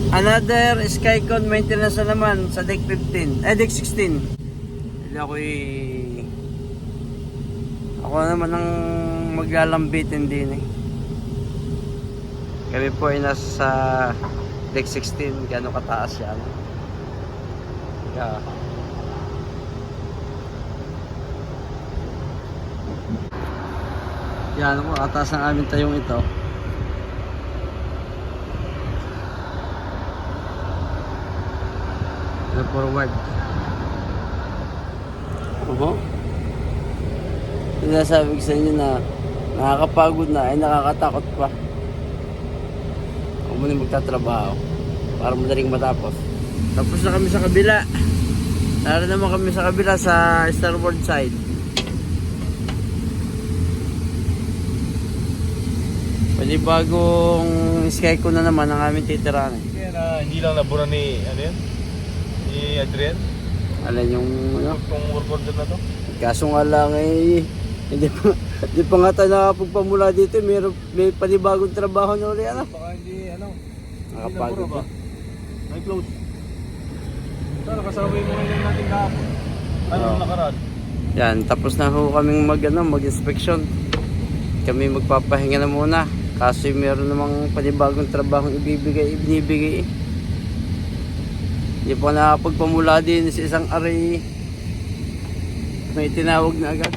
Another Skycon maintenance na naman sa deck 15, deck 16. Hindi ako naman ang maglalambitin din eh. Kami po ay nasa deck 16, gano'ng kataas yan. Yeah. Yan po, kataas ng aming tayong ito. Forward. Sinasabi ko sa inyo na nakakapagod na ay nakakatakot pa. Ako muna magtatrabaho para madaling matapos. Tapos na kami sa kabila. Naroon naman kami sa kabila sa starboard side. Panibagong Skycon na naman ang aming titirahan. Kaya na hindi lang nabura ni ano yan? Ni Adrian? Alam yung ano? Kung work order na to? Kaso nga lang eh, hindi pa nga tayo nakapagpamula dito. May panibagong trabaho na ulit ano? Baka hindi ano? Nakapagod ba? May close. Sana kasabay mo rin natin kahapon. Ano nakaraan? Yan, tapos na ho kaming mag-inspection. Kami magpapahinga na muna. Kasi meron namang panibagong trabaho ibinibigay. Hindi pa nakapagpamula din sa isang array. May tinawag na agad.